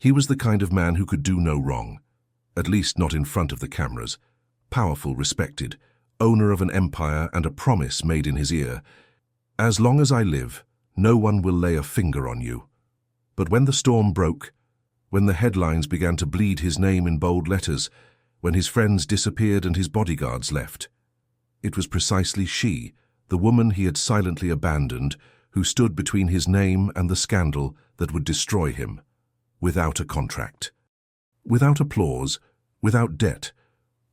He was the kind of man who could do no wrong, at least not in front of the cameras. Powerful, respected, owner of an empire and a promise made in his ear. As long as I live, no one will lay a finger on you. But when the storm broke, when the headlines began to bleed his name in bold letters, when his friends disappeared and his bodyguards left, it was precisely she, the woman he had silently abandoned, who stood between his name and the scandal that would destroy him, without a contract, without applause, without debt,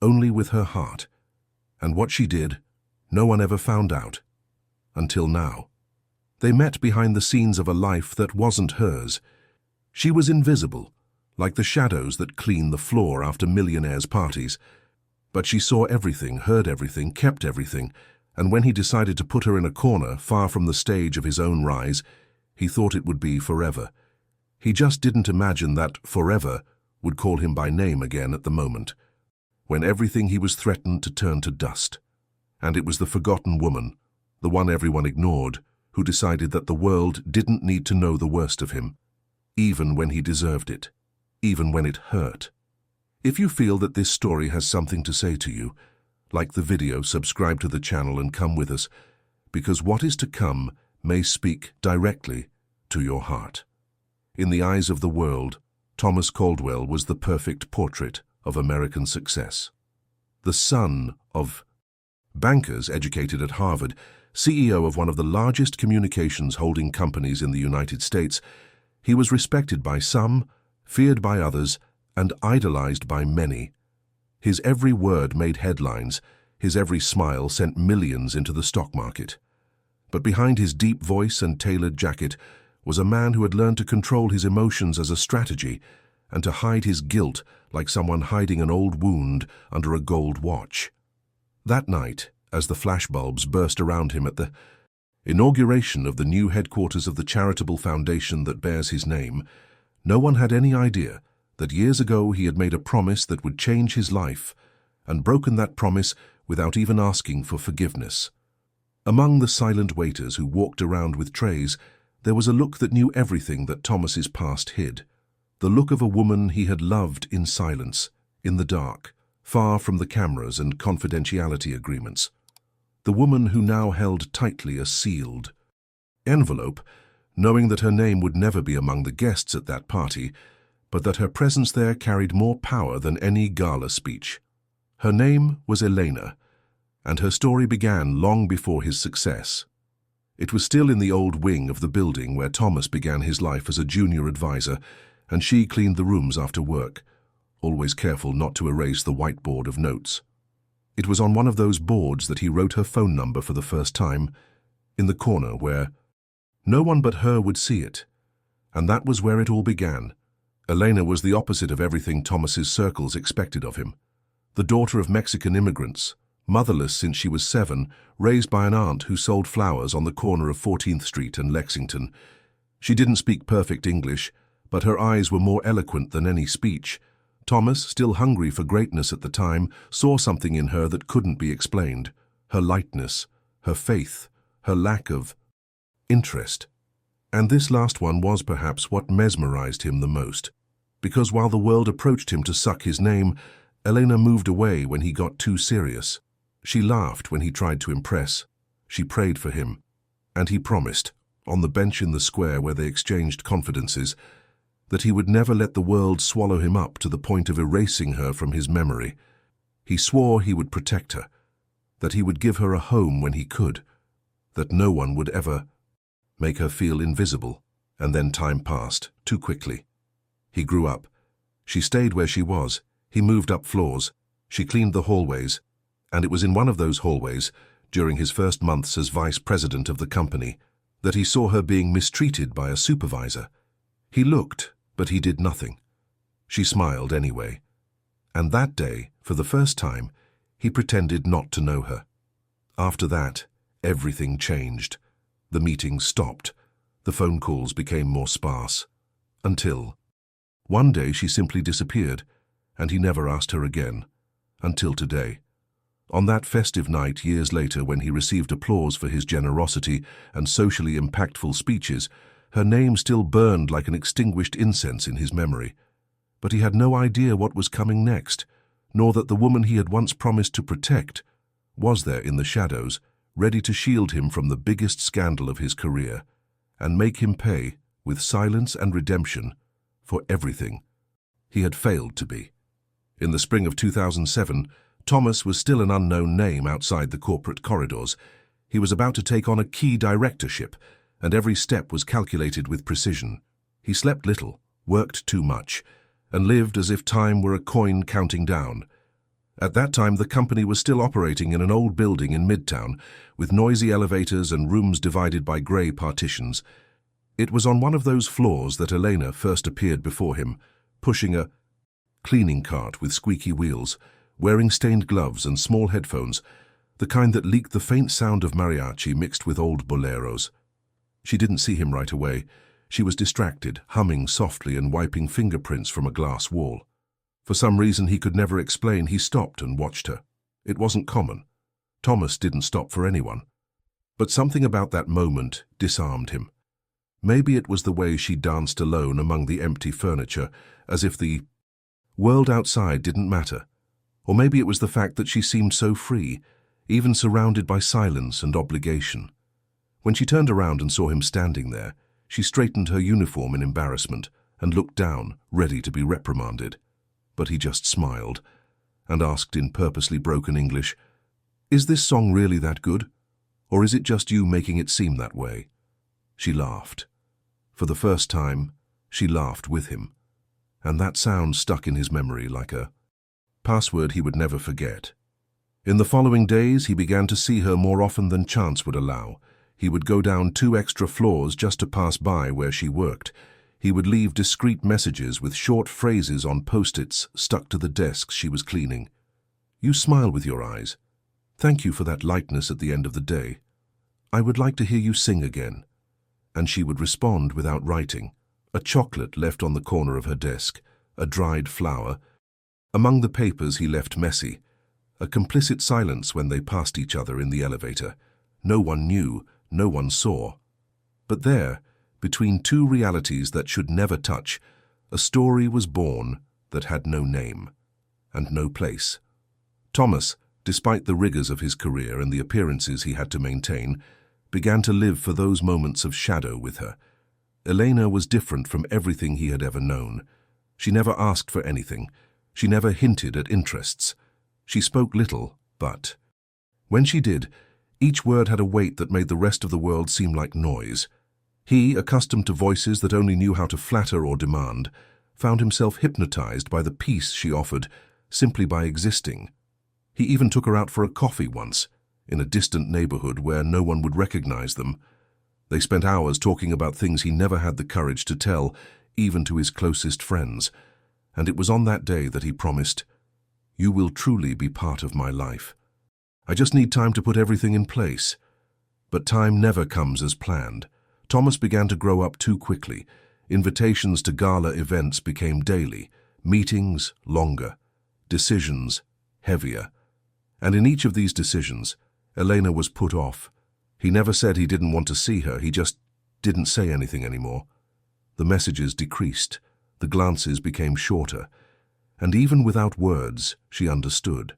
only with her heart. And what she did, no one ever found out, until now. They met behind the scenes of a life that wasn't hers. She was invisible, like the shadows that clean the floor after millionaires' parties. But she saw everything, heard everything, kept everything, and when he decided to put her in a corner, far from the stage of his own rise, he thought it would be forever. He just didn't imagine that forever would call him by name again at the moment, when everything he was threatened to turn to dust. And it was the forgotten woman, the one everyone ignored, who decided that the world didn't need to know the worst of him, even when he deserved it, even when it hurt. If you feel that this story has something to say to you, like the video, subscribe to the channel and come with us, because what is to come may speak directly to your heart. In the eyes of the world, Thomas Caldwell was the perfect portrait of American success. The son of bankers educated at Harvard, CEO of one of the largest communications holding companies in the United States, he was respected by some, feared by others, and idolized by many. His every word made headlines, his every smile sent millions into the stock market. But behind his deep voice and tailored jacket was a man who had learned to control his emotions as a strategy and to hide his guilt like someone hiding an old wound under a gold watch. That night, as the flashbulbs burst around him at the inauguration of the new headquarters of the charitable foundation that bears his name, no one had any idea that years ago he had made a promise that would change his life, and broken that promise without even asking for forgiveness. Among the silent waiters who walked around with trays, there was a look that knew everything that Thomas's past hid. The look of a woman he had loved in silence, in the dark, far from the cameras and confidentiality agreements. The woman who now held tightly a sealed envelope, knowing that her name would never be among the guests at that party, but that her presence there carried more power than any gala speech. Her name was Elena, and her story began long before his success. It was still in the old wing of the building where Thomas began his life as a junior advisor, and she cleaned the rooms after work, always careful not to erase the whiteboard of notes. It was on one of those boards that he wrote her phone number for the first time, in the corner where no one but her would see it. And that was where it all began. Elena was the opposite of everything Thomas's circles expected of him. The daughter of Mexican immigrants, motherless since she was 7, raised by an aunt who sold flowers on the corner of 14th Street and Lexington. She didn't speak perfect English, but her eyes were more eloquent than any speech. Thomas, still hungry for greatness at the time, saw something in her that couldn't be explained. Her lightness, her faith, her lack of interest. And this last one was perhaps what mesmerized him the most, because while the world approached him to suck his name, Elena moved away when he got too serious. She laughed when he tried to impress. She prayed for him, and he promised, on the bench in the square where they exchanged confidences, that he would never let the world swallow him up to the point of erasing her from his memory. He swore he would protect her, that he would give her a home when he could, that no one would ever make her feel invisible. And then time passed, too quickly. He grew up. She stayed where she was. He moved up floors. She cleaned the hallways. And it was in one of those hallways, during his first months as vice president of the company, that he saw her being mistreated by a supervisor. He looked, but he did nothing. She smiled anyway. And that day, for the first time, he pretended not to know her. After that, everything changed. The meetings stopped. The phone calls became more sparse. Until one day she simply disappeared, and he never asked her again. Until today. On that festive night years later, when he received applause for his generosity and socially impactful speeches, Her name still burned like an extinguished incense in his memory. But he had no idea what was coming next, nor that the woman he had once promised to protect was there in the shadows, ready to shield him from the biggest scandal of his career, and make him pay, with silence and redemption, for everything he had failed to be. In the spring of 2007, Thomas was still an unknown name outside the corporate corridors. He was about to take on a key directorship, and every step was calculated with precision. He slept little, worked too much, and lived as if time were a coin counting down. At that time, the company was still operating in an old building in Midtown, with noisy elevators and rooms divided by grey partitions. It was on one of those floors that Elena first appeared before him, pushing a cleaning cart with squeaky wheels, wearing stained gloves and small headphones, the kind that leaked the faint sound of mariachi mixed with old boleros. She didn't see him right away. She was distracted, humming softly and wiping fingerprints from a glass wall. For some reason he could never explain, he stopped and watched her. It wasn't common. Thomas didn't stop for anyone. But something about that moment disarmed him. Maybe it was the way she danced alone among the empty furniture, as if the world outside didn't matter. Or maybe it was the fact that she seemed so free, even surrounded by silence and obligation. When she turned around and saw him standing there, she straightened her uniform in embarrassment and looked down, ready to be reprimanded. But he just smiled and asked in purposely broken English, "Is this song really that good? Or is it just you making it seem that way?" She laughed. For the first time, she laughed with him, and that sound stuck in his memory like a password he would never forget. In the following days, he began to see her more often than chance would allow. He would go down 2 extra floors just to pass by where she worked. He would leave discreet messages with short phrases on post-its stuck to the desks she was cleaning. "You smile with your eyes. Thank you for that lightness at the end of the day. I would like to hear you sing again." And she would respond without writing. A chocolate left on the corner of her desk, a dried flower. Among the papers he left messy, a complicit silence when they passed each other in the elevator. No one knew, no one saw. But there, between 2 realities that should never touch, a story was born that had no name and no place. Thomas, despite the rigors of his career and the appearances he had to maintain, began to live for those moments of shadow with her. Elena was different from everything he had ever known. She never asked for anything. She never hinted at interests. She spoke little, but when she did, each word had a weight that made the rest of the world seem like noise. He, accustomed to voices that only knew how to flatter or demand, found himself hypnotized by the peace she offered simply by existing. He even took her out for a coffee once, in a distant neighborhood where no one would recognize them. They spent hours talking about things he never had the courage to tell, even to his closest friends. And it was on that day that he promised, "You will truly be part of my life. I just need time to put everything in place." But time never comes as planned. Thomas began to grow up too quickly. Invitations to gala events became daily, meetings longer, decisions heavier. And in each of these decisions, Elena was put off. He never said he didn't want to see her, he just didn't say anything anymore. The messages decreased, the glances became shorter, and even without words, she understood.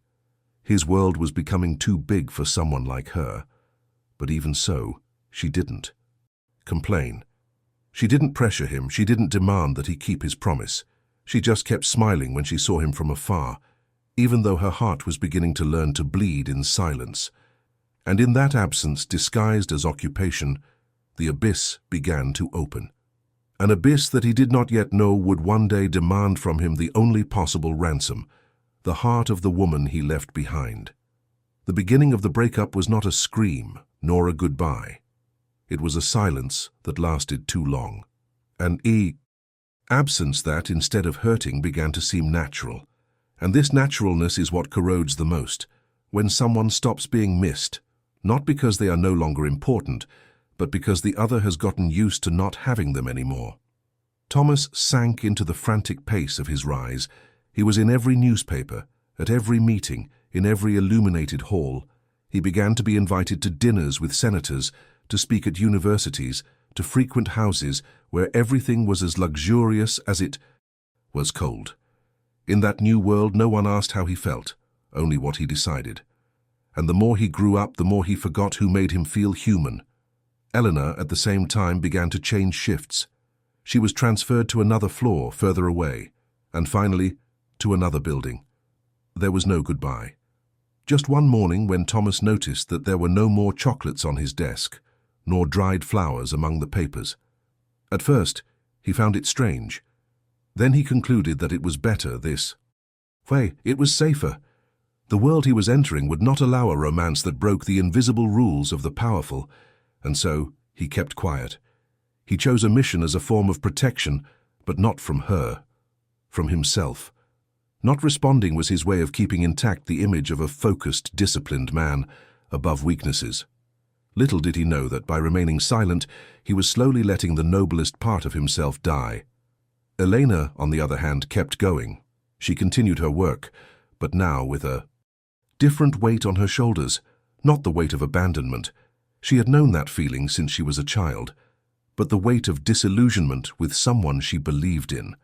His world was becoming too big for someone like her. But even so, she didn't complain. She didn't pressure him, she didn't demand that he keep his promise. She just kept smiling when she saw him from afar, even though her heart was beginning to learn to bleed in silence. And in that absence, disguised as occupation, the abyss began to open. An abyss that he did not yet know would one day demand from him the only possible ransom, the heart of the woman he left behind. The beginning of the breakup was not a scream, nor a goodbye. It was a silence that lasted too long. An absence that, instead of hurting, began to seem natural. And this naturalness is what corrodes the most, when someone stops being missed, not because they are no longer important, but because the other has gotten used to not having them anymore. Thomas sank into the frantic pace of his rise. He was in every newspaper, at every meeting, in every illuminated hall. He began to be invited to dinners with senators, to speak at universities, to frequent houses where everything was as luxurious as it was cold. In that new world, no one asked how he felt, only what he decided. And the more he grew up, the more he forgot who made him feel human. Eleanor, at the same time, began to change shifts. She was transferred to another floor further away, and finally, to another building. There was no goodbye. Just one morning when Thomas noticed that there were no more chocolates on his desk, nor dried flowers among the papers. At first, he found it strange. Then he concluded that it was better this way. It was safer. The world he was entering would not allow a romance that broke the invisible rules of the powerful, and so he kept quiet. He chose a mission as a form of protection, but not from her, from himself. Not responding was his way of keeping intact the image of a focused, disciplined man above weaknesses. Little did he know that by remaining silent, he was slowly letting the noblest part of himself die. Elena, on the other hand, kept going. She continued her work, but now with a different weight on her shoulders, not the weight of abandonment. She had known that feeling since she was a child, but the weight of disillusionment with someone she believed in.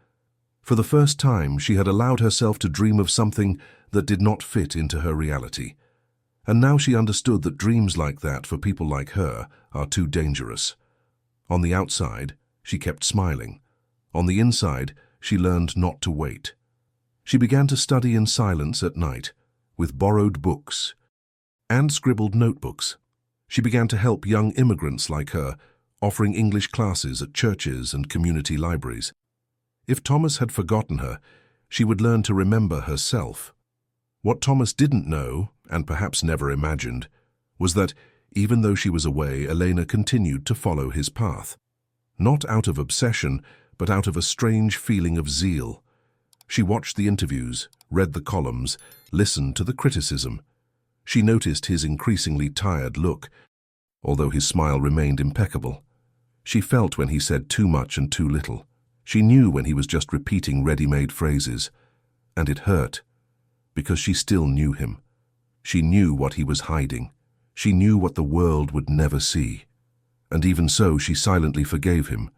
For the first time, she had allowed herself to dream of something that did not fit into her reality. And now she understood that dreams like that for people like her are too dangerous. On the outside, she kept smiling. On the inside, she learned not to wait. She began to study in silence at night, with borrowed books and scribbled notebooks. She began to help young immigrants like her, offering English classes at churches and community libraries. If Thomas had forgotten her, she would learn to remember herself. What Thomas didn't know, and perhaps never imagined, was that, even though she was away, Elena continued to follow his path. Not out of obsession, but out of a strange feeling of zeal. She watched the interviews, read the columns, listened to the criticism. She noticed his increasingly tired look, although his smile remained impeccable. She felt when he said too much and too little. She knew when he was just repeating ready-made phrases, and it hurt, because she still knew him. She knew what he was hiding. She knew what the world would never see. And even so, she silently forgave him.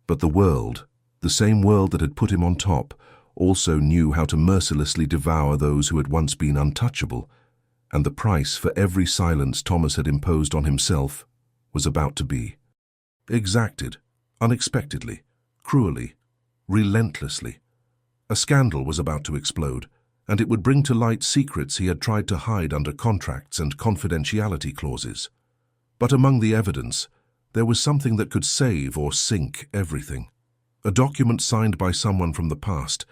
But the world, the same world that had put him on top, also knew how to mercilessly devour those who had once been untouchable, and the price for every silence Thomas had imposed on himself was about to be exacted, unexpectedly, cruelly, relentlessly. A scandal was about to explode, and it would bring to light secrets he had tried to hide under contracts and confidentiality clauses. But among the evidence, there was something that could save or sink everything. A document signed by someone from the past,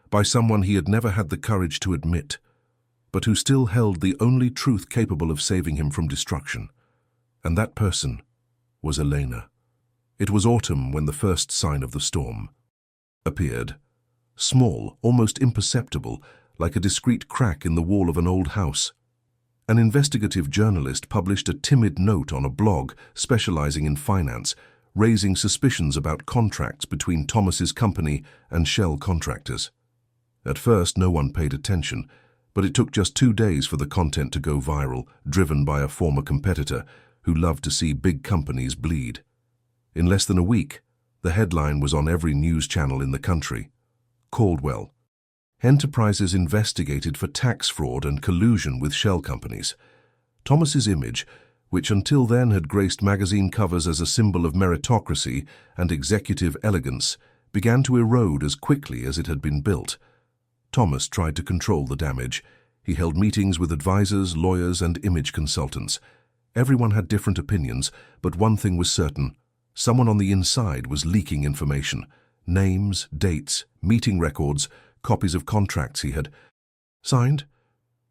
by someone he had never had the courage to admit, but who still held the only truth capable of saving him from destruction. And that person was Elena. It was autumn when the first sign of the storm appeared. Small, almost imperceptible, like a discreet crack in the wall of an old house. An investigative journalist published a timid note on a blog specializing in finance, raising suspicions about contracts between Thomas's company and shell contractors. At first, no one paid attention, but it took just 2 days for the content to go viral, driven by a former competitor who loved to see big companies bleed. In less than a week, the headline was on every news channel in the country. Caldwell. Enterprises investigated for tax fraud and collusion with shell companies. Thomas's image, which until then had graced magazine covers as a symbol of meritocracy and executive elegance, began to erode as quickly as it had been built. Thomas tried to control the damage. He held meetings with advisors, lawyers, and image consultants. Everyone had different opinions, but one thing was certain. Someone on the inside was leaking information. Names, dates, meeting records, copies of contracts he had signed.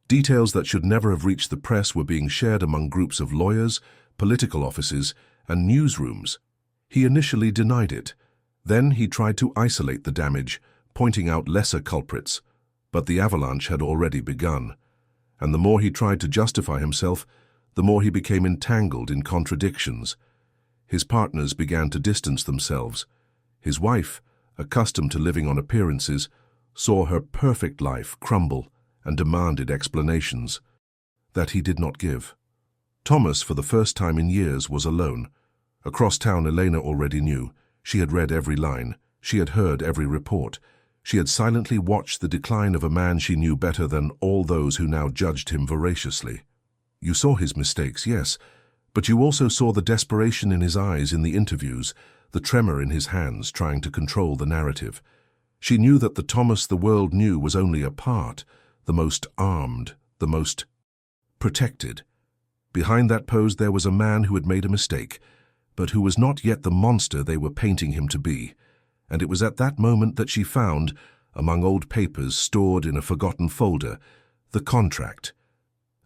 Details that should never have reached the press were being shared among groups of lawyers, political offices, and newsrooms. He initially denied it. Then he tried to isolate the damage, pointing out lesser culprits. But the avalanche had already begun. And the more he tried to justify himself, the more he became entangled in contradictions. His partners began to distance themselves. His wife, accustomed to living on appearances, saw her perfect life crumble and demanded explanations that he did not give. Thomas, for the first time in years, was alone. Across town, Elena already knew. She had read every line. She had heard every report. She had silently watched the decline of a man she knew better than all those who now judged him voraciously. You saw his mistakes, yes, but you also saw the desperation in his eyes in the interviews, the tremor in his hands trying to control the narrative. She knew that the Thomas the world knew was only a part, the most armed, the most protected. Behind that pose there was a man who had made a mistake, but who was not yet the monster they were painting him to be. And it was at that moment that she found, among old papers stored in a forgotten folder, the contract.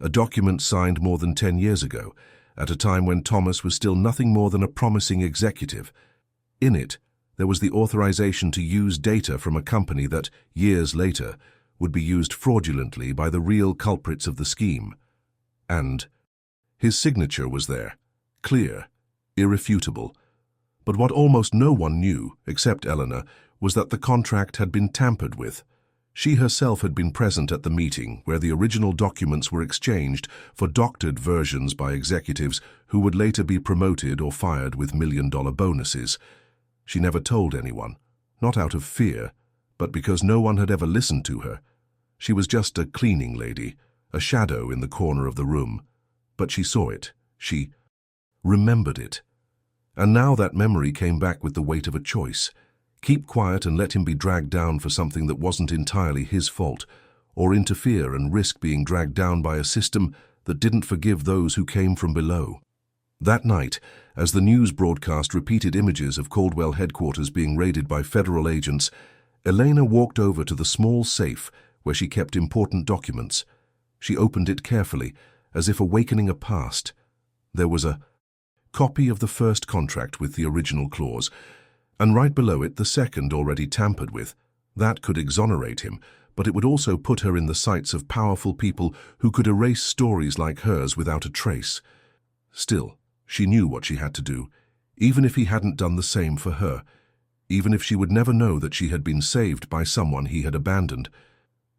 A document signed more than 10 years ago, at a time when Thomas was still nothing more than a promising executive. In it, there was the authorization to use data from a company that, years later, would be used fraudulently by the real culprits of the scheme. And his signature was there, clear, irrefutable. But what almost no one knew, except Eleanor, was that the contract had been tampered with. She herself had been present at the meeting where the original documents were exchanged for doctored versions by executives who would later be promoted or fired with million-dollar bonuses. She never told anyone, not out of fear, but because no one had ever listened to her. She was just a cleaning lady, a shadow in the corner of the room. But she saw it. She remembered it. And now that memory came back with the weight of a choice. Keep quiet and let him be dragged down for something that wasn't entirely his fault, or interfere and risk being dragged down by a system that didn't forgive those who came from below. That night, as the news broadcast repeated images of Caldwell headquarters being raided by federal agents, Elena walked over to the small safe where she kept important documents. She opened it carefully, as if awakening a past. There was a copy of the first contract with the original clause, and right below it the second already tampered with. That could exonerate him, but it would also put her in the sights of powerful people who could erase stories like hers without a trace. Still, she knew what she had to do, even if he hadn't done the same for her, even if she would never know that she had been saved by someone he had abandoned.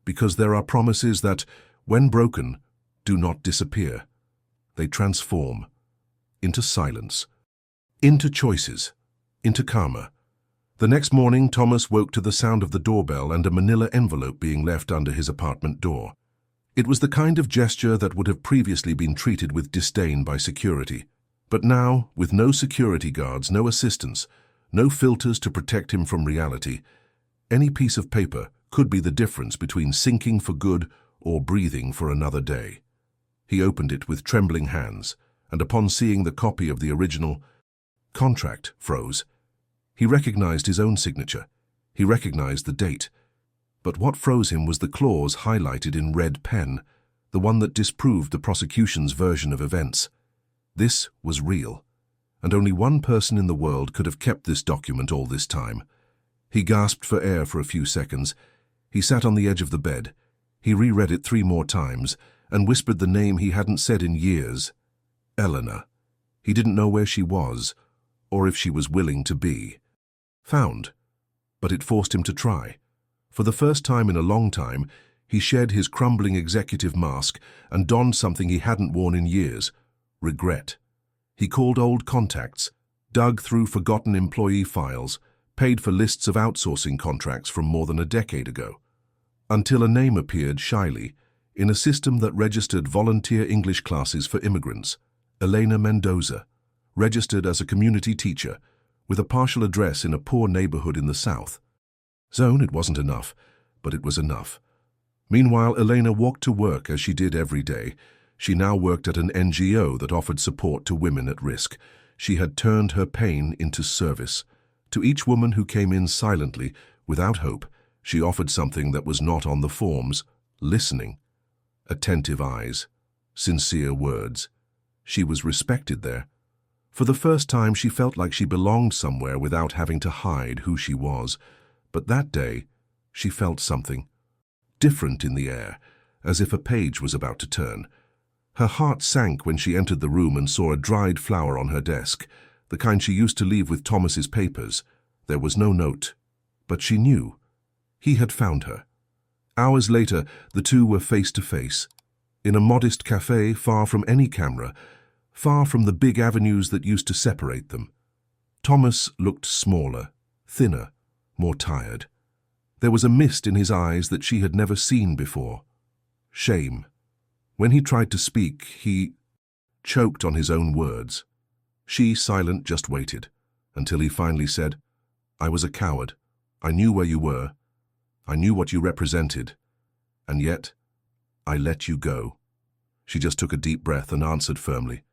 Because there are promises that, when broken, do not disappear. They transform into silence, into choices, into karma. The next morning, Thomas woke to the sound of the doorbell and a manila envelope being left under his apartment door. It was the kind of gesture that would have previously been treated with disdain by security. But now, with no security guards, no assistance, no filters to protect him from reality, any piece of paper could be the difference between sinking for good or breathing for another day. He opened it with trembling hands, and upon seeing the copy of the original contract froze. He recognized his own signature. He recognized the date. But what froze him was the clause highlighted in red pen, the one that disproved the prosecution's version of events. This was real, and only one person in the world could have kept this document all this time. He gasped for air for a few seconds. He sat on the edge of the bed. He reread it 3 more times and whispered the name he hadn't said in years. Eleanor. He didn't know where she was, or if she was willing to be found. But it forced him to try. For the first time in a long time, he shed his crumbling executive mask and donned something he hadn't worn in years: regret. He called old contacts, dug through forgotten employee files, paid for lists of outsourcing contracts from more than a decade ago, until a name appeared shyly in a system that registered volunteer English classes for immigrants. Elena Mendoza, registered as a community teacher, with a partial address in a poor neighborhood in the South. Zone, it wasn't enough, but it was enough. Meanwhile, Elena walked to work as she did every day. She now worked at an NGO that offered support to women at risk. She had turned her pain into service. To each woman who came in silently, without hope, she offered something that was not on the forms: listening. Attentive eyes, sincere words. She was respected there. For the first time, she felt like she belonged somewhere without having to hide who she was. But that day, she felt something different in the air, as if a page was about to turn. Her heart sank when she entered the room and saw a dried flower on her desk, the kind she used to leave with Thomas's papers. There was no note, but she knew. He had found her. Hours later, the two were face to face, in a modest cafe far from any camera, far from the big avenues that used to separate them. Thomas looked smaller, thinner, more tired. There was a mist in his eyes that she had never seen before. Shame. When he tried to speak, he choked on his own words. She, silent, just waited, until he finally said, "I was a coward. I knew where you were. I knew what you represented. And yet, I let you go." She just took a deep breath and answered firmly,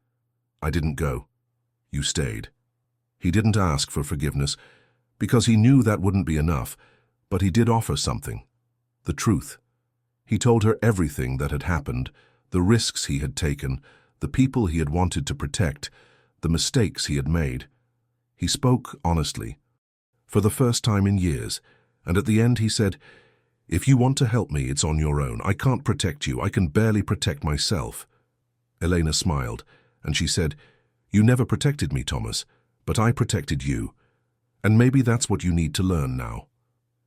"I didn't go. You stayed." He didn't ask for forgiveness, because he knew that wouldn't be enough, but he did offer something. The truth. He told her everything that had happened, the risks he had taken, the people he had wanted to protect, the mistakes he had made. He spoke honestly, for the first time in years, and at the end he said, "If you want to help me, it's on your own. I can't protect you. I can barely protect myself." Elena smiled, and she said, "You never protected me, Thomas, but I protected you. And maybe that's what you need to learn now."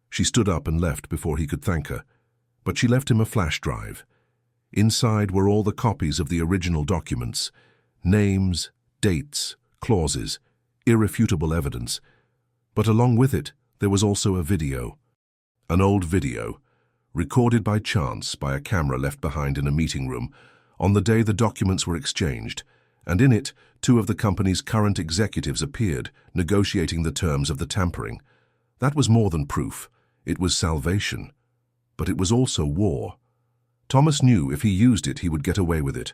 She stood up and left before he could thank her, but she left him a flash drive. Inside were all the copies of the original documents, names, dates, clauses, irrefutable evidence. But along with it, there was also a video. An old video, recorded by chance by a camera left behind in a meeting room on the day the documents were exchanged, and in it, two of the company's current executives appeared, negotiating the terms of the tampering. That was more than proof. It was salvation. But it was also war. Thomas knew if he used it, he would get away with it.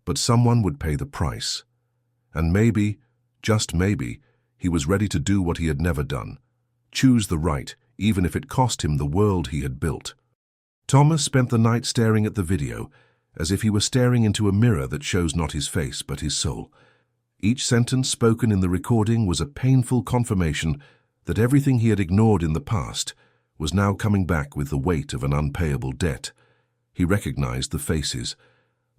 But someone would pay the price. And maybe, just maybe, he was ready to do what he had never done. Choose the right, even if it cost him the world he had built. Thomas spent the night staring at the video, as if he were staring into a mirror that shows not his face but his soul. Each sentence spoken in the recording was a painful confirmation that everything he had ignored in the past was now coming back with the weight of an unpayable debt. He recognized the faces.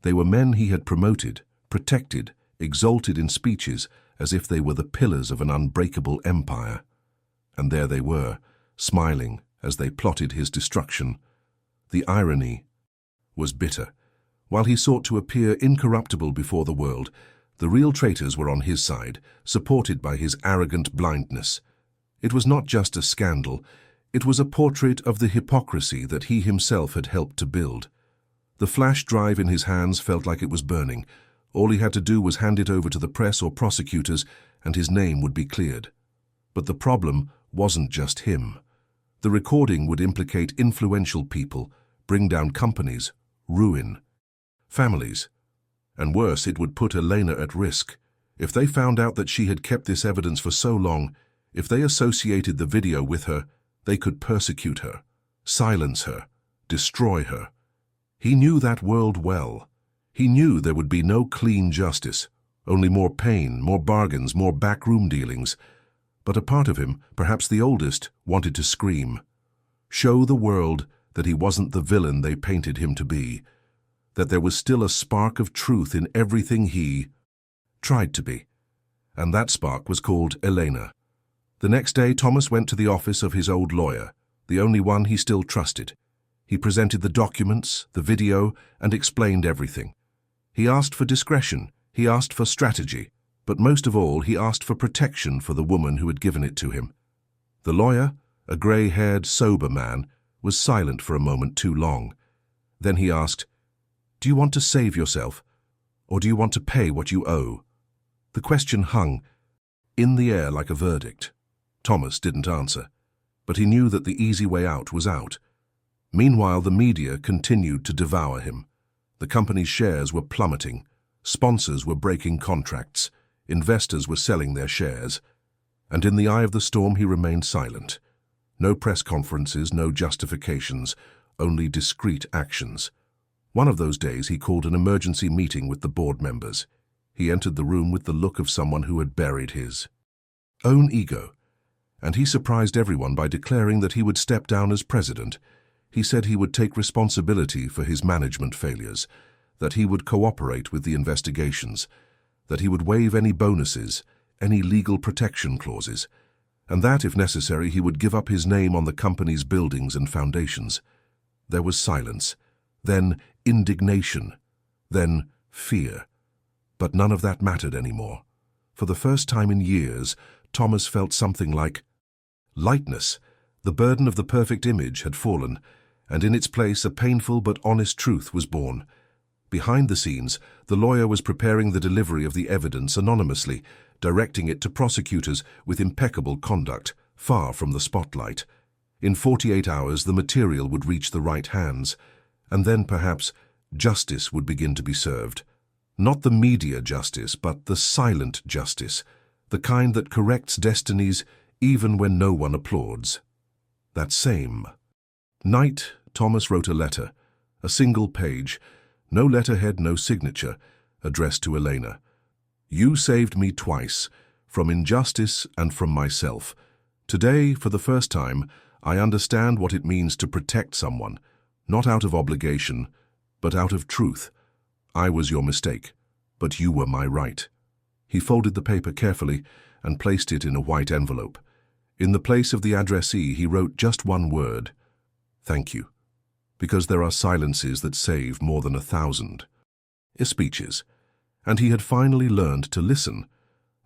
They were men he had promoted, protected, exalted in speeches as if they were the pillars of an unbreakable empire. And there they were, smiling as they plotted his destruction. The irony was bitter. While he sought to appear incorruptible before the world, the real traitors were on his side, supported by his arrogant blindness. It was not just a scandal, it was a portrait of the hypocrisy that he himself had helped to build. The flash drive in his hands felt like it was burning. All he had to do was hand it over to the press or prosecutors, and his name would be cleared. But the problem wasn't just him. The recording would implicate influential people, bring down companies, ruin families. And worse, it would put Elena at risk. If they found out that she had kept this evidence for so long, if they associated the video with her, they could persecute her, silence her, destroy her. He knew that world well. He knew there would be no clean justice, only more pain, more bargains, more backroom dealings. But a part of him, perhaps the oldest, wanted to scream. Show the world that he wasn't the villain they painted him to be, that there was still a spark of truth in everything he tried to be. And that spark was called Elena. The next day, Thomas went to the office of his old lawyer, the only one he still trusted. He presented the documents, the video, and explained everything. He asked for discretion, he asked for strategy, but most of all, he asked for protection for the woman who had given it to him. The lawyer, a grey-haired, sober man, was silent for a moment too long. Then he asked, "Do you want to save yourself, or do you want to pay what you owe?" The question hung in the air like a verdict. Thomas didn't answer, but he knew that the easy way out was out. Meanwhile, the media continued to devour him. The company's shares were plummeting. Sponsors were breaking contracts. Investors were selling their shares. And in the eye of the storm, he remained silent. No press conferences, no justifications, only discreet actions. One of those days, he called an emergency meeting with the board members. He entered the room with the look of someone who had buried his own ego. And he surprised everyone by declaring that he would step down as president. He said he would take responsibility for his management failures, that he would cooperate with the investigations, that he would waive any bonuses, any legal protection clauses, and that, if necessary, he would give up his name on the company's buildings and foundations. There was silence, then indignation, then fear. But none of that mattered anymore. For the first time in years, Thomas felt something like lightness. The burden of the perfect image had fallen, and in its place a painful but honest truth was born. Behind the scenes, the lawyer was preparing the delivery of the evidence anonymously, directing it to prosecutors with impeccable conduct, far from the spotlight. In 48 hours, the material would reach the right hands, and then perhaps justice would begin to be served. Not the media justice, but the silent justice, the kind that corrects destinies even when no one applauds. That same night, Thomas wrote a letter, a single page, no letterhead, no signature, addressed to Elena. You saved me twice, from injustice and from myself. Today, for the first time, I understand what it means to protect someone, not out of obligation, but out of truth. I was your mistake, but you were my right. He folded the paper carefully and placed it in a white envelope. In the place of the addressee, he wrote just one word: thank you, because there are silences that save more than 1,000 speeches. And he had finally learned to listen.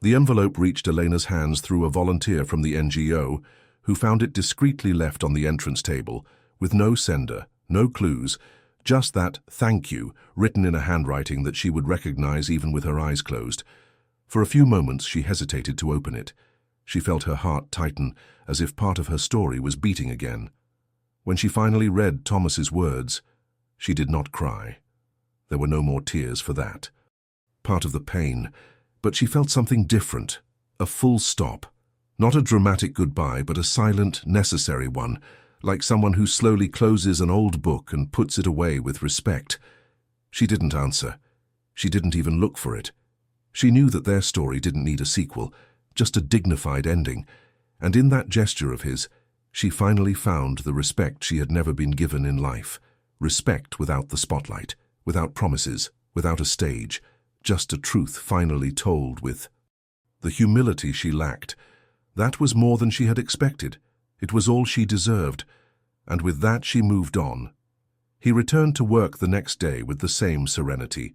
The envelope reached Elena's hands through a volunteer from the NGO, who found it discreetly left on the entrance table, with no sender, no clues, just that thank you written in a handwriting that she would recognize even with her eyes closed. For a few moments she hesitated to open it. She felt her heart tighten, as if part of her story was beating again. When she finally read Thomas's words, she did not cry. There were no more tears for that. Part of the pain, but she felt something different, a full stop. Not a dramatic goodbye, but a silent, necessary one, like someone who slowly closes an old book and puts it away with respect. She didn't answer. She didn't even look for it. She knew that their story didn't need a sequel, just a dignified ending, and in that gesture of his, she finally found the respect she had never been given in life. Respect without the spotlight, without promises, without a stage, just a truth finally told with the humility she lacked. That was more than she had expected. It was all she deserved, and with that she moved on. He returned to work the next day with the same serenity.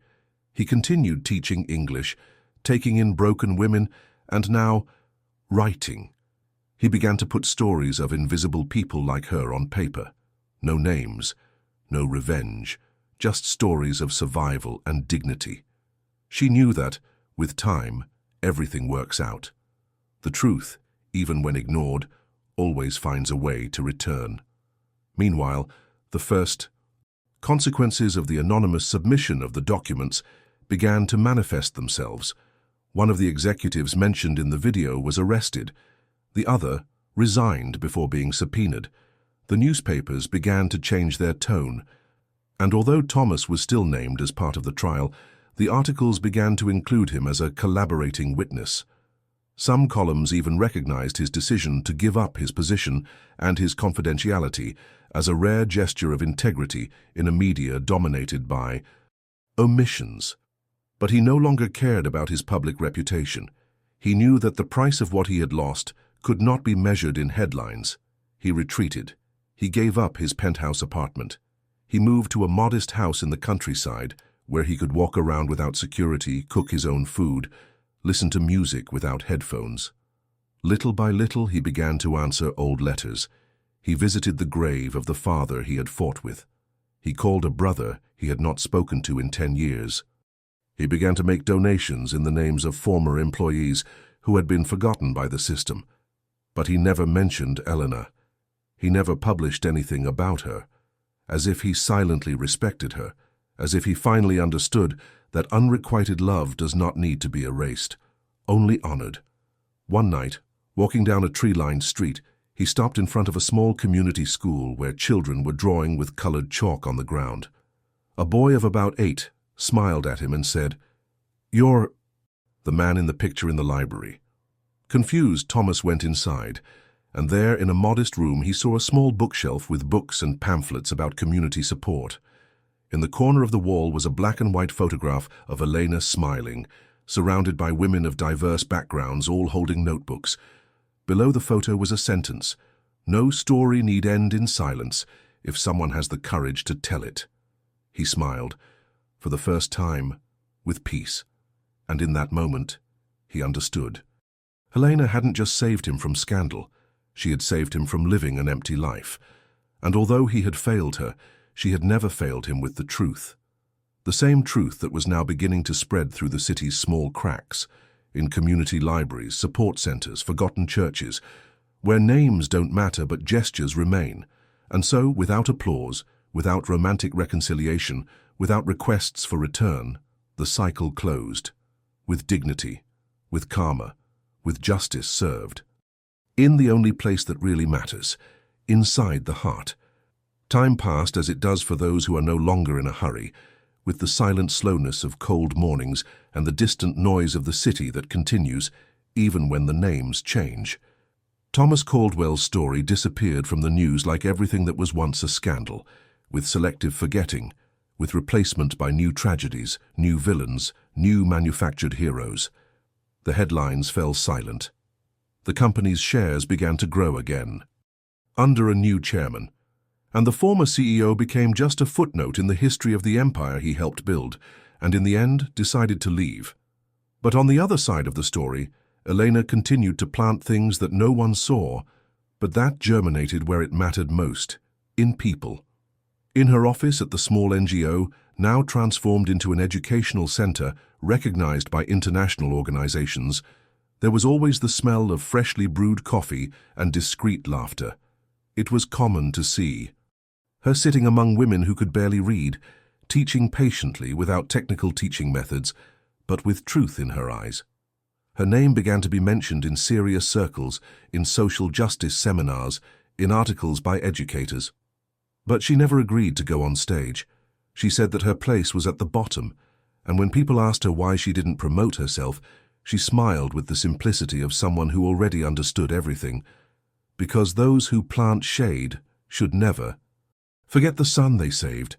He continued teaching English, taking in broken women, and now writing. He began to put stories of invisible people like her on paper. No names, no revenge, just stories of survival and dignity. She knew that, with time, everything works out. The truth, even when ignored, always finds a way to return. Meanwhile, the first consequences of the anonymous submission of the documents began to manifest themselves. One of the executives mentioned in the video was arrested. The other resigned before being subpoenaed. The newspapers began to change their tone, and although Thomas was still named as part of the trial, the articles began to include him as a collaborating witness. Some columns even recognized his decision to give up his position and his confidentiality as a rare gesture of integrity in a media dominated by omissions. But he no longer cared about his public reputation. He knew that the price of what he had lost could not be measured in headlines. He retreated. He gave up his penthouse apartment. He moved to a modest house in the countryside where he could walk around without security, cook his own food, listen to music without headphones. Little by little, he began to answer old letters. He visited the grave of the father he had fought with. He called a brother he had not spoken to in 10 years. He began to make donations in the names of former employees who had been forgotten by the system. But he never mentioned Eleanor. He never published anything about her, as if he silently respected her, as if he finally understood that unrequited love does not need to be erased, only honored. One night, walking down a tree-lined street, he stopped in front of a small community school where children were drawing with colored chalk on the ground. A boy of about 8 smiled at him and said, "You're the man in the picture in the library." Confused, Thomas went inside, and there in a modest room he saw a small bookshelf with books and pamphlets about community support. In the corner of the wall was a black and white photograph of Elena smiling, surrounded by women of diverse backgrounds, all holding notebooks. Below the photo was a sentence: "No story need end in silence if someone has the courage to tell it." He smiled, for the first time, with peace. And in that moment, he understood. Helena hadn't just saved him from scandal, she had saved him from living an empty life. And although he had failed her, she had never failed him with the truth. The same truth that was now beginning to spread through the city's small cracks, in community libraries, support centers, forgotten churches, where names don't matter but gestures remain. And so, without applause, without romantic reconciliation, without requests for return, the cycle closed. With dignity, with karma, with justice served. In the only place that really matters, inside the heart. Time passed as it does for those who are no longer in a hurry, with the silent slowness of cold mornings and the distant noise of the city that continues, even when the names change. Thomas Caldwell's story disappeared from the news like everything that was once a scandal, with selective forgetting, with replacement by new tragedies, new villains, new manufactured heroes. The headlines fell silent. The company's shares began to grow again, under a new chairman, and the former CEO became just a footnote in the history of the empire he helped build, and in the end decided to leave. But on the other side of the story, Elena continued to plant things that no one saw, but that germinated where it mattered most, in people. In her office at the small NGO, now transformed into an educational center recognized by international organizations, there was always the smell of freshly brewed coffee and discreet laughter. It was common to see her sitting among women who could barely read, teaching patiently without technical teaching methods, but with truth in her eyes. Her name began to be mentioned in serious circles, in social justice seminars, in articles by educators. But she never agreed to go on stage. She said that her place was at the bottom, and when people asked her why she didn't promote herself, she smiled with the simplicity of someone who already understood everything. Because those who plant shade should never forget the sun they saved.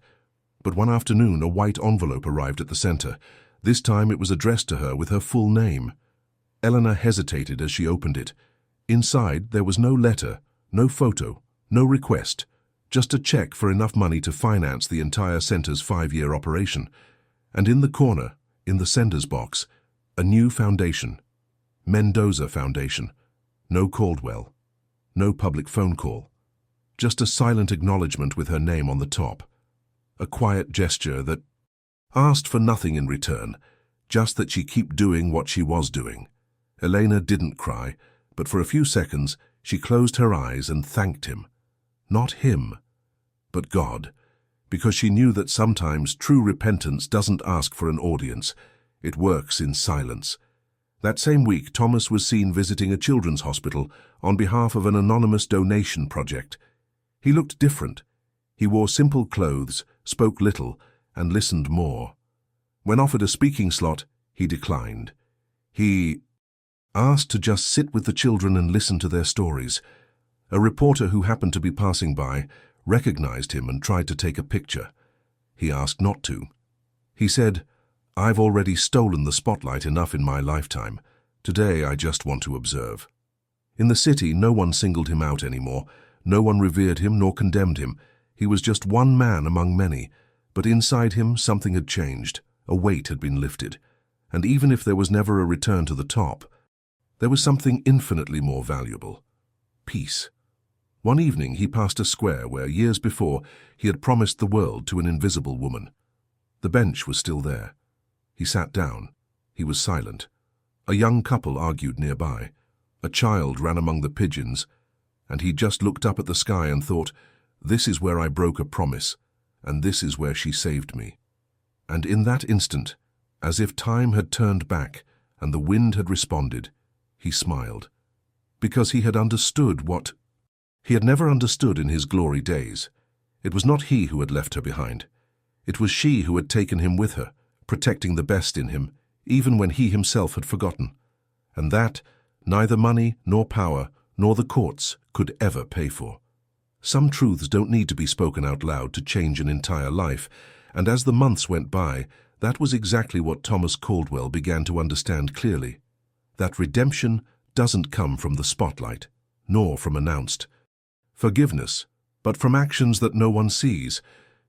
But one afternoon, a white envelope arrived at the center. This time it was addressed to her with her full name. Eleanor hesitated as she opened it. Inside, there was no letter, no photo, no request, just a check for enough money to finance the entire center's 5-year operation. And in the corner, in the sender's box, a new foundation. Mendoza Foundation. No Caldwell. No public phone call. Just a silent acknowledgement with her name on the top. A quiet gesture that asked for nothing in return, just that she keep doing what she was doing. Elena didn't cry, but for a few seconds she closed her eyes and thanked him. Not him, but God, because she knew that sometimes true repentance doesn't ask for an audience, it works in silence. That same week, Thomas was seen visiting a children's hospital on behalf of an anonymous donation project. He looked different. He wore simple clothes, spoke little, and listened more. When offered a speaking slot, he declined. He asked to just sit with the children and listen to their stories. A reporter who happened to be passing by recognized him and tried to take a picture. He asked not to. He said, "I've already stolen the spotlight enough in my lifetime. Today I just want to observe." In the city, no one singled him out anymore. No one revered him nor condemned him. He was just one man among many, but inside him something had changed. A weight had been lifted. And even if there was never a return to the top, there was something infinitely more valuable. Peace. One evening he passed a square where, years before, he had promised the world to an invisible woman. The bench was still there. He sat down. He was silent. A young couple argued nearby. A child ran among the pigeons, and he just looked up at the sky and thought, "This is where I broke a promise, and this is where she saved me." And in that instant, as if time had turned back and the wind had responded, he smiled. Because he had understood what he had never understood in his glory days. It was not he who had left her behind. It was she who had taken him with her, protecting the best in him, even when he himself had forgotten. And that, neither money nor power nor the courts could ever pay for. Some truths don't need to be spoken out loud to change an entire life, and as the months went by, that was exactly what Thomas Caldwell began to understand clearly. That redemption doesn't come from the spotlight, nor from announced forgiveness, but from actions that no one sees,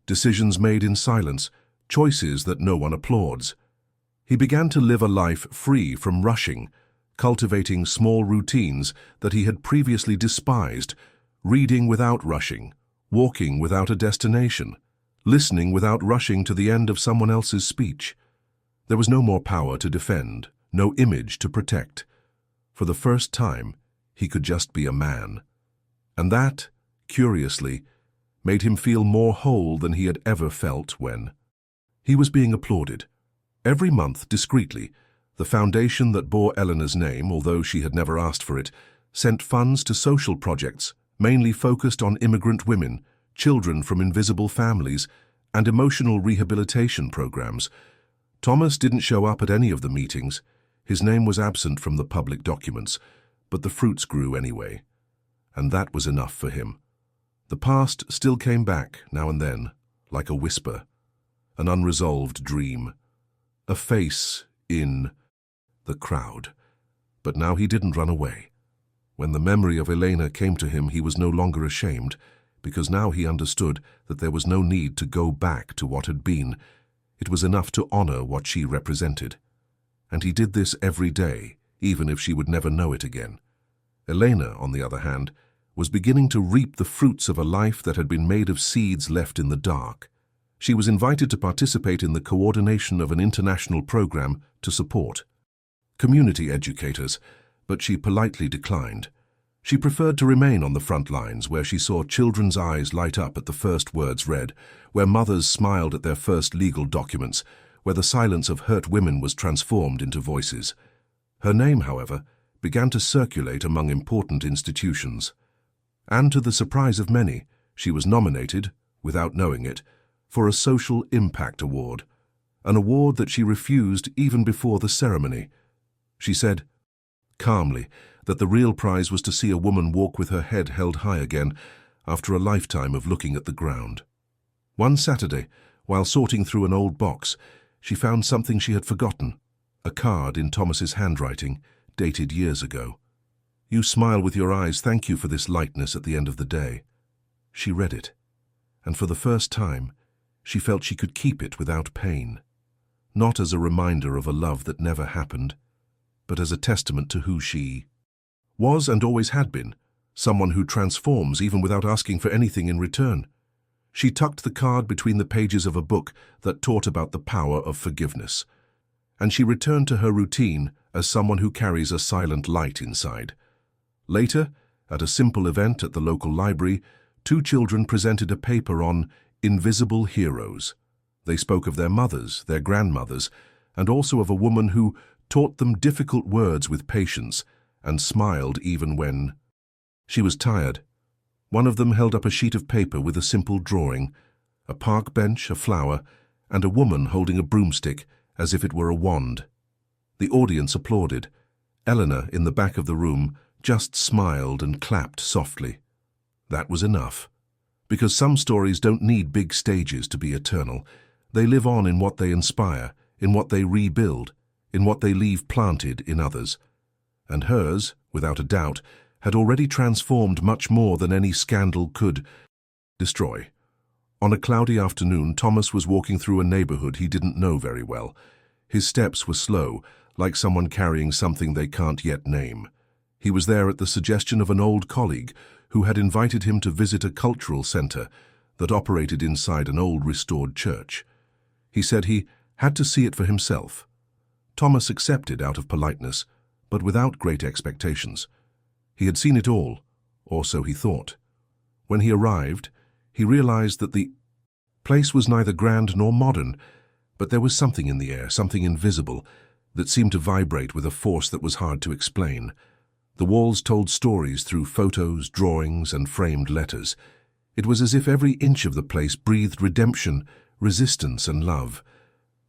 decisions made in silence, choices that no one applauds. He began to live a life free from rushing, cultivating small routines that he had previously despised, reading without rushing, walking without a destination, listening without rushing to the end of someone else's speech. There was no more power to defend, no image to protect. For the first time, he could just be a man. And that, curiously, made him feel more whole than he had ever felt when he was being applauded. Every month, discreetly, the foundation that bore Eleanor's name, although she had never asked for it, sent funds to social projects, mainly focused on immigrant women, children from invisible families, and emotional rehabilitation programs. Thomas didn't show up at any of the meetings. His name was absent from the public documents, but the fruits grew anyway. And that was enough for him. The past still came back now and then, like a whisper, an unresolved dream, a face in the crowd. But now he didn't run away. When the memory of Elena came to him, he was no longer ashamed, because now he understood that there was no need to go back to what had been. It was enough to honor what she represented. And he did this every day, even if she would never know it again. Elena, on the other hand, was beginning to reap the fruits of a life that had been made of seeds left in the dark. She was invited to participate in the coordination of an international program to support community educators, but she politely declined. She preferred to remain on the front lines, where she saw children's eyes light up at the first words read, where mothers smiled at their first legal documents, where the silence of hurt women was transformed into voices. Her name, however, began to circulate among important institutions. And to the surprise of many, she was nominated, without knowing it, for a Social Impact Award, an award that she refused even before the ceremony. She said, calmly, that the real prize was to see a woman walk with her head held high again after a lifetime of looking at the ground. One Saturday, while sorting through an old box, she found something she had forgotten, a card in Thomas's handwriting, dated years ago. You smile with your eyes, thank you for this lightness at the end of the day. She read it, and for the first time, she felt she could keep it without pain, not as a reminder of a love that never happened, but as a testament to who she was and always had been, someone who transforms even without asking for anything in return. She tucked the card between the pages of a book that taught about the power of forgiveness, and she returned to her routine as someone who carries a silent light inside. Later, at a simple event at the local library, two children presented a paper on invisible heroes. They spoke of their mothers, their grandmothers, and also of a woman who taught them difficult words with patience and smiled even when she was tired. One of them held up a sheet of paper with a simple drawing, a park bench, a flower, and a woman holding a broomstick as if it were a wand. The audience applauded. Eleanor, in the back of the room, just smiled and clapped softly. That was enough. Because some stories don't need big stages to be eternal. They live on in what they inspire, in what they rebuild, in what they leave planted in others. And hers, without a doubt, had already transformed much more than any scandal could destroy. On a cloudy afternoon, Thomas was walking through a neighborhood he didn't know very well. His steps were slow, like someone carrying something they can't yet name. He was there at the suggestion of an old colleague who had invited him to visit a cultural center that operated inside an old restored church. He said he had to see it for himself. Thomas accepted out of politeness, but without great expectations. He had seen it all, or so he thought. When he arrived, he realized that the place was neither grand nor modern, but there was something in the air, something invisible, that seemed to vibrate with a force that was hard to explain. The walls told stories through photos, drawings, and framed letters. It was as if every inch of the place breathed redemption, resistance, and love.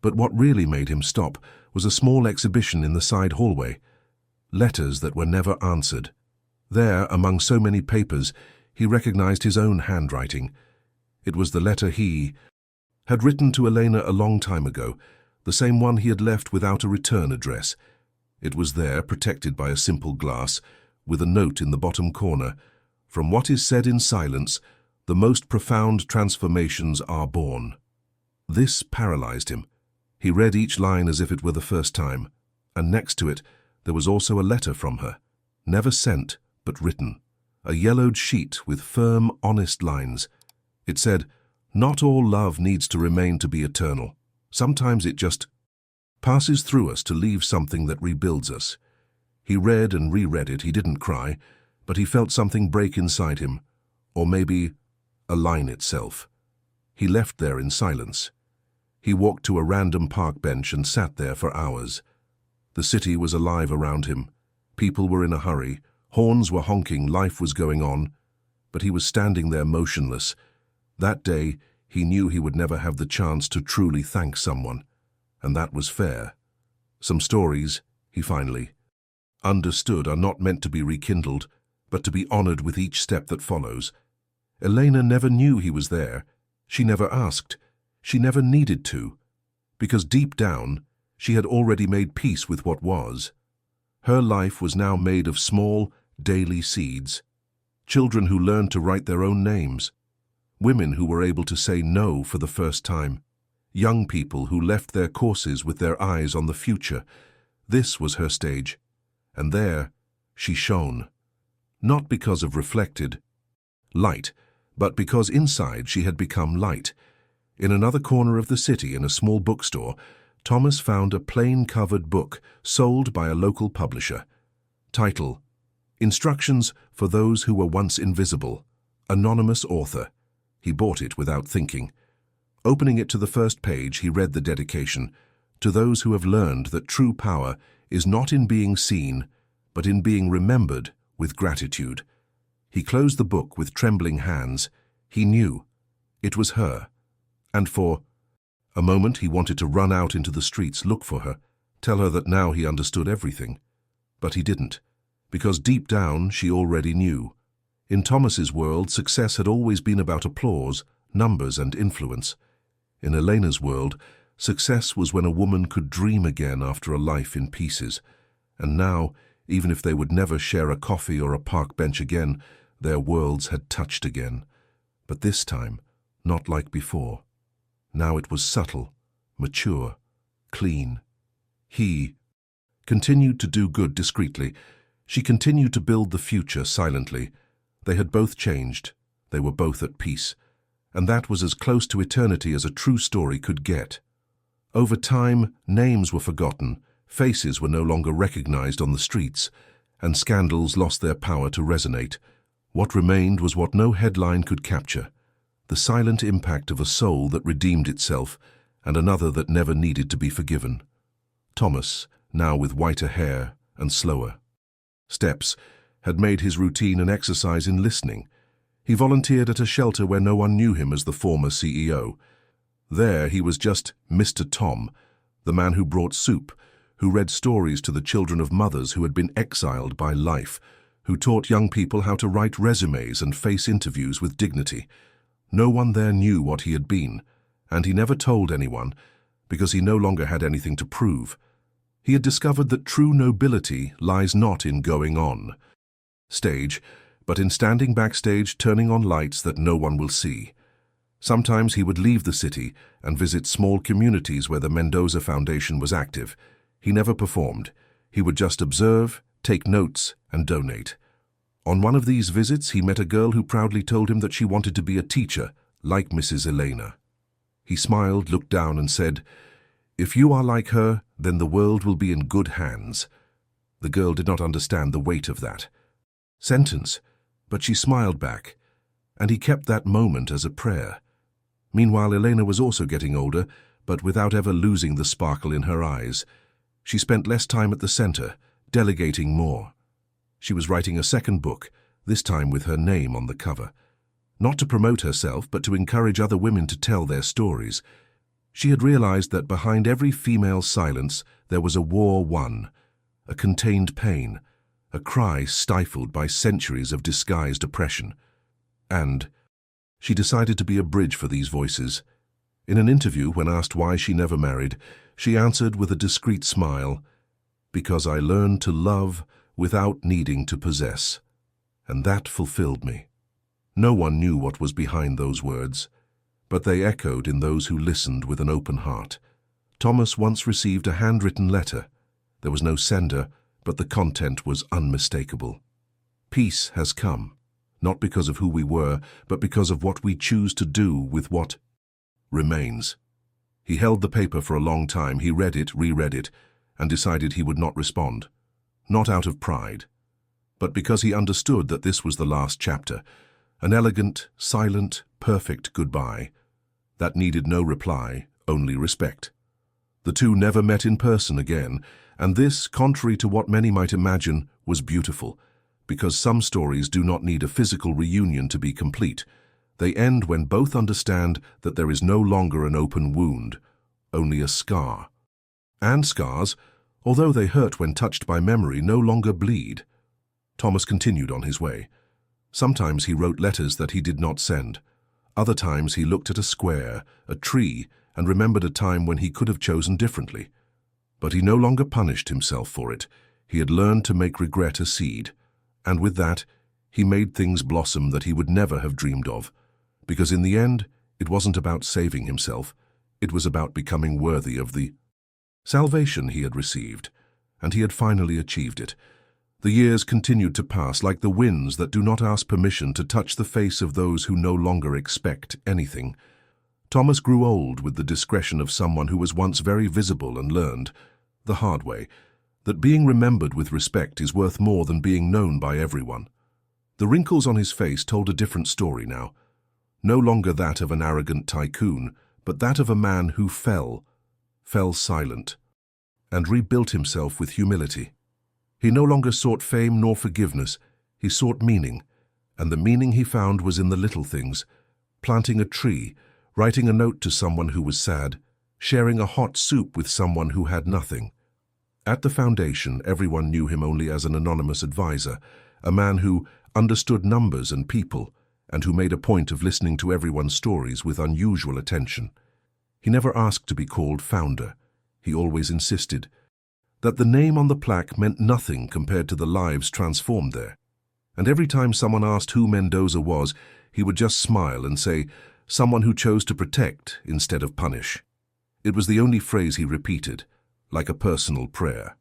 But what really made him stop was a small exhibition in the side hallway. Letters that were never answered. There, among so many papers, he recognized his own handwriting. It was the letter he had written to Elena a long time ago, the same one he had left without a return address. It was there, protected by a simple glass, with a note in the bottom corner. From what is said in silence, the most profound transformations are born. This paralyzed him. He read each line as if it were the first time, and next to it there was also a letter from her, never sent but written, a yellowed sheet with firm, honest lines. It said, "Not all love needs to remain to be eternal. Sometimes it just passes through us to leave something that rebuilds us." He read and reread it. He didn't cry, but he felt something break inside him, or maybe a line itself. He left there in silence. He walked to a random park bench and sat there for hours. The city was alive around him. People were in a hurry. Horns were honking. Life was going on. But he was standing there motionless. That day, he knew he would never have the chance to truly thank someone. And that was fair. Some stories, he finally understood, are not meant to be rekindled, but to be honored with each step that follows. Elena never knew he was there. She never asked. She never needed to, because deep down, she had already made peace with what was. Her life was now made of small, daily seeds. Children who learned to write their own names. Women who were able to say no for the first time. Young people who left their courses with their eyes on the future. This was her stage. And there, she shone. Not because of reflected light, but because inside she had become light. In another corner of the city, in a small bookstore, Thomas found a plain-covered book sold by a local publisher. Title: Instructions for Those Who Were Once Invisible. Anonymous author. He bought it without thinking. Opening it to the first page, he read the dedication: "To those who have learned that true power is not in being seen, but in being remembered with gratitude." He closed the book with trembling hands. He knew. It was her. And for a moment he wanted to run out into the streets, look for her, tell her that now he understood everything. But he didn't, because deep down she already knew. In Thomas's world, success had always been about applause, numbers, and influence. In Elena's world, success was when a woman could dream again after a life in pieces. And now, even if they would never share a coffee or a park bench again, their worlds had touched again. But this time, not like before. Now it was subtle, mature, clean. He continued to do good discreetly. She continued to build the future silently. They had both changed. They were both at peace. And that was as close to eternity as a true story could get. Over time, names were forgotten, faces were no longer recognized on the streets, and scandals lost their power to resonate. What remained was what no headline could capture: the silent impact of a soul that redeemed itself, and another that never needed to be forgiven. Thomas, now with whiter hair and slower steps, had made his routine an exercise in listening. He volunteered at a shelter where no one knew him as the former CEO. There he was just Mr. Tom, the man who brought soup, who read stories to the children of mothers who had been exiled by life, who taught young people how to write resumes and face interviews with dignity. No one there knew what he had been, and he never told anyone, because he no longer had anything to prove. He had discovered that true nobility lies not in going on stage, but in standing backstage, turning on lights that no one will see. Sometimes he would leave the city and visit small communities where the Mendoza Foundation was active. He never performed. He would just observe, take notes, and donate. On one of these visits, he met a girl who proudly told him that she wanted to be a teacher, like Mrs. Elena. He smiled, looked down, and said, "If you are like her, then the world will be in good hands." The girl did not understand the weight of that sentence, but she smiled back, and he kept that moment as a prayer. Meanwhile, Elena was also getting older, but without ever losing the sparkle in her eyes. She spent less time at the center, delegating more. She was writing a second book, this time with her name on the cover. Not to promote herself, but to encourage other women to tell their stories. She had realized that behind every female silence there was a war won, a contained pain, a cry stifled by centuries of disguised oppression. And she decided to be a bridge for these voices. In an interview, when asked why she never married, she answered with a discreet smile, "Because I learned to love without needing to possess." And that fulfilled me. No one knew what was behind those words, but they echoed in those who listened with an open heart. Thomas once received a handwritten letter. There was no sender, but the content was unmistakable. Peace has come, not because of who we were, but because of what we choose to do with what remains. He held the paper for a long time. He read it, reread it, and decided he would not respond. Not out of pride, but because he understood that this was the last chapter, an elegant, silent, perfect goodbye that needed no reply, only respect. The two never met in person again, and this, contrary to what many might imagine, was beautiful, because some stories do not need a physical reunion to be complete. They end when both understand that there is no longer an open wound, only a scar. And scars, although they hurt when touched by memory, no longer bleed. Thomas continued on his way. Sometimes he wrote letters that he did not send. Other times he looked at a square, a tree, and remembered a time when he could have chosen differently. But he no longer punished himself for it. He had learned to make regret a seed, and with that, he made things blossom that he would never have dreamed of. Because in the end, it wasn't about saving himself. It was about becoming worthy of the salvation he had received, and he had finally achieved it. The years continued to pass like the winds that do not ask permission to touch the face of those who no longer expect anything. Thomas grew old with the discretion of someone who was once very visible and learned, the hard way, that being remembered with respect is worth more than being known by everyone. The wrinkles on his face told a different story now. No longer that of an arrogant tycoon, but that of a man who fell silent, and rebuilt himself with humility. He no longer sought fame nor forgiveness. He sought meaning, and the meaning he found was in the little things: planting a tree, writing a note to someone who was sad, sharing a hot soup with someone who had nothing. At the foundation, everyone knew him only as an anonymous advisor, a man who understood numbers and people, and who made a point of listening to everyone's stories with unusual attention. He never asked to be called founder. He always insisted that the name on the plaque meant nothing compared to the lives transformed there. And every time someone asked who Mendoza was, he would just smile and say, someone who chose to protect instead of punish. It was the only phrase he repeated, like a personal prayer.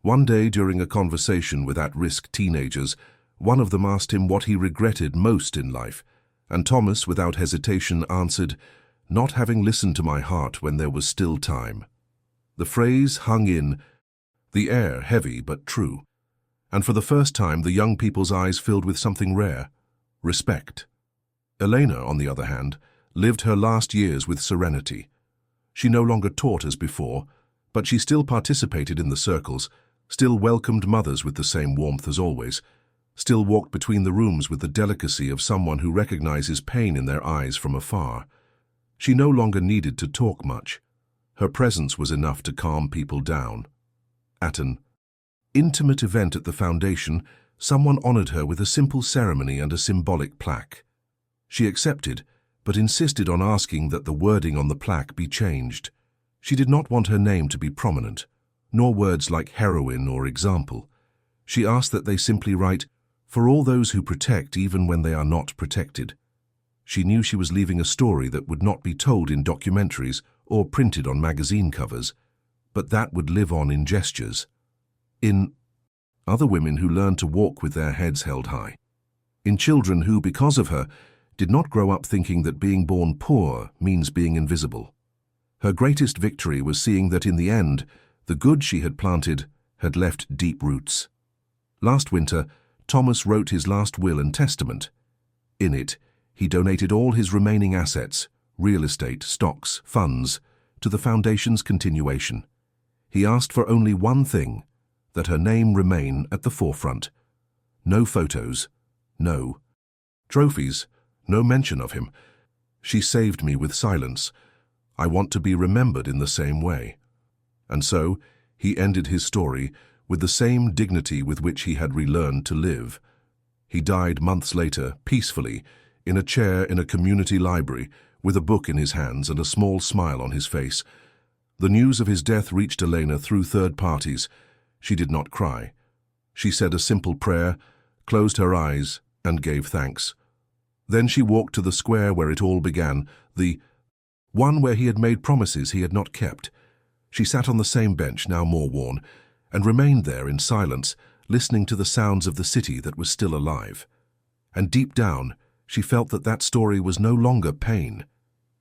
One day, during a conversation with at-risk teenagers, one of them asked him what he regretted most in life, and Thomas, without hesitation, answered, "Not having listened to my heart when there was still time." The phrase hung in the air, heavy but true, and for the first time the young people's eyes filled with something rare: respect. Elena, on the other hand, lived her last years with serenity. She no longer taught as before, but she still participated in the circles, still welcomed mothers with the same warmth as always, still walked between the rooms with the delicacy of someone who recognizes pain in their eyes from afar. She no longer needed to talk much. Her presence was enough to calm people down. At an intimate event at the foundation, someone honored her with a simple ceremony and a symbolic plaque. She accepted, but insisted on asking that the wording on the plaque be changed. She did not want her name to be prominent, nor words like heroine or example. She asked that they simply write, "For all those who protect even when they are not protected." She knew she was leaving a story that would not be told in documentaries or printed on magazine covers, but that would live on in gestures, in other women who learned to walk with their heads held high, in children who, because of her, did not grow up thinking that being born poor means being invisible. Her greatest victory was seeing that in the end, the good she had planted had left deep roots. Last winter, Thomas wrote his last will and testament. In it, he donated all his remaining assets, real estate, stocks, funds, to the foundation's continuation. He asked for only one thing: that her name remain at the forefront. No photos, no trophies, no mention of him. She saved me with silence. I want to be remembered in the same way. And so, he ended his story with the same dignity with which he had relearned to live. He died months later, peacefully, in a chair in a community library, with a book in his hands and a small smile on his face. The news of his death reached Elena through third parties. She did not cry. She said a simple prayer, closed her eyes, and gave thanks. Then she walked to the square where it all began, the one where he had made promises he had not kept. She sat on the same bench, now more worn, and remained there in silence, listening to the sounds of the city that was still alive. And deep down, she felt that that story was no longer pain.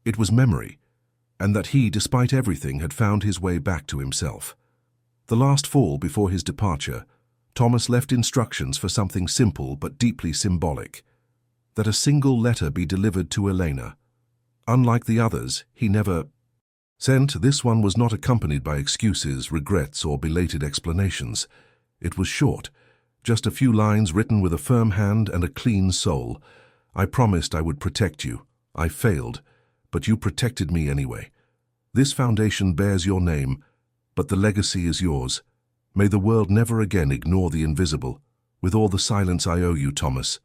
It was memory, and that he, despite everything, had found his way back to himself. The last fall before his departure, Thomas left instructions for something simple but deeply symbolic: that a single letter be delivered to Elena. Unlike the others, he never sent. This one was not accompanied by excuses, regrets, or belated explanations. It was short, just a few lines written with a firm hand and a clean soul. I promised I would protect you. I failed, but you protected me anyway. This foundation bears your name, but the legacy is yours. May the world never again ignore the invisible. With all the silence I owe you, Thomas.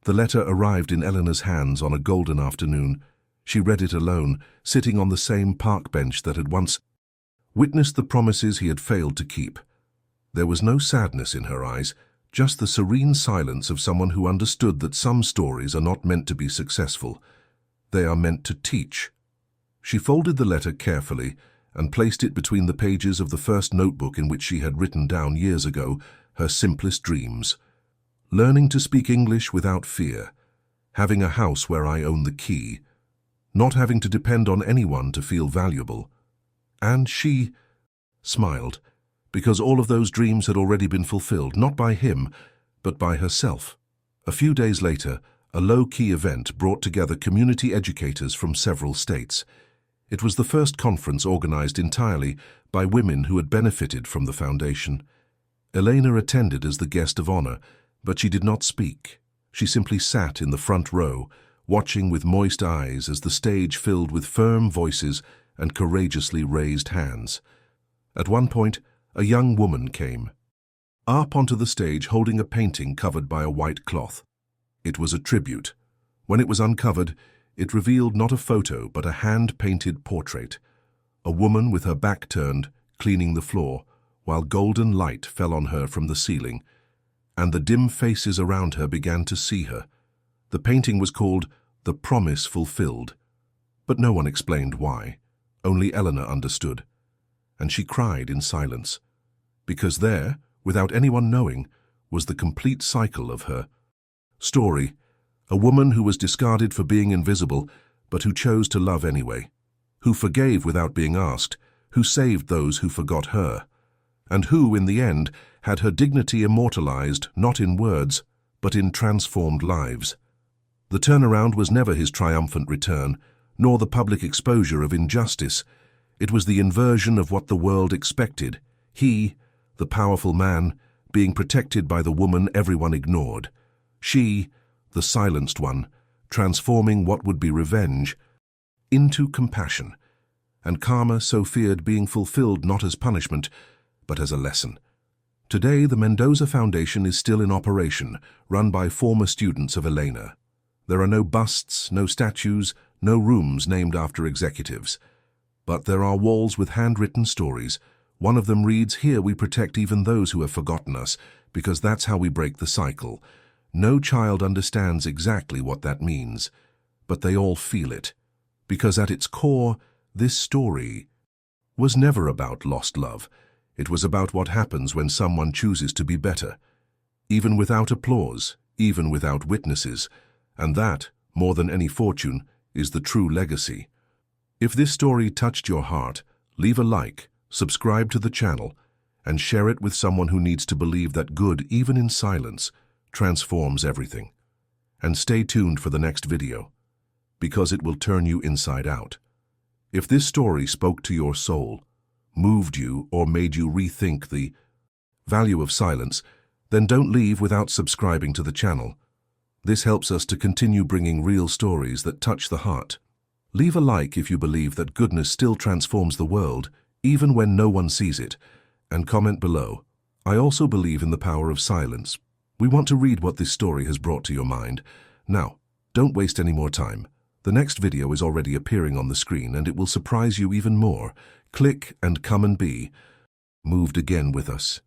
The letter arrived in Eleanor's hands on a golden afternoon. She read it alone, sitting on the same park bench that had once witnessed the promises he had failed to keep. There was no sadness in her eyes, just the serene silence of someone who understood that some stories are not meant to be successful. They are meant to teach. She folded the letter carefully and placed it between the pages of the first notebook in which she had written down years ago her simplest dreams. Learning to speak English without fear, having a house where I own the key, not having to depend on anyone to feel valuable. And she smiled, because all of those dreams had already been fulfilled, not by him, but by herself. A few days later, a low-key event brought together community educators from several states. It was the first conference organized entirely by women who had benefited from the foundation. Elena attended as the guest of honor, but she did not speak. She simply sat in the front row, watching with moist eyes as the stage filled with firm voices and courageously raised hands. At one point, a young woman came up onto the stage holding a painting covered by a white cloth. It was a tribute. When it was uncovered, it revealed not a photo but a hand-painted portrait. A woman with her back turned, cleaning the floor, while golden light fell on her from the ceiling, and the dim faces around her began to see her. The painting was called The Promise Fulfilled, but no one explained why. Only Eleanor understood, and she cried in silence, because there, without anyone knowing, was the complete cycle of her story. A woman who was discarded for being invisible, but who chose to love anyway, who forgave without being asked, who saved those who forgot her, and who, in the end, had her dignity immortalized not in words, but in transformed lives. The turnaround was never his triumphant return, nor the public exposure of injustice. It was the inversion of what the world expected. He, the powerful man, being protected by the woman everyone ignored. She, the silenced one, transforming what would be revenge into compassion, and karma so feared being fulfilled not as punishment, but as a lesson. Today, the Mendoza Foundation is still in operation, run by former students of Elena. There are no busts, no statues, no rooms named after executives. But there are walls with handwritten stories. One of them reads, "Here we protect even those who have forgotten us, because that's how we break the cycle." No child understands exactly what that means, but they all feel it, because at its core, this story was never about lost love. It was about what happens when someone chooses to be better, even without applause, even without witnesses, and that, more than any fortune, is the true legacy. If this story touched your heart, leave a like, subscribe to the channel, and share it with someone who needs to believe that good, even in silence, transforms everything. And stay tuned for the next video, because it will turn you inside out. If this story spoke to your soul, moved you, or made you rethink the value of silence, then don't leave without subscribing to the channel. This helps us to continue bringing real stories that touch the heart. Leave a like if you believe that goodness still transforms the world, even when no one sees it, and comment below. I also believe in the power of silence. We want to read what this story has brought to your mind. Now, don't waste any more time. The next video is already appearing on the screen, and it will surprise you even more. Click and come and be moved again with us.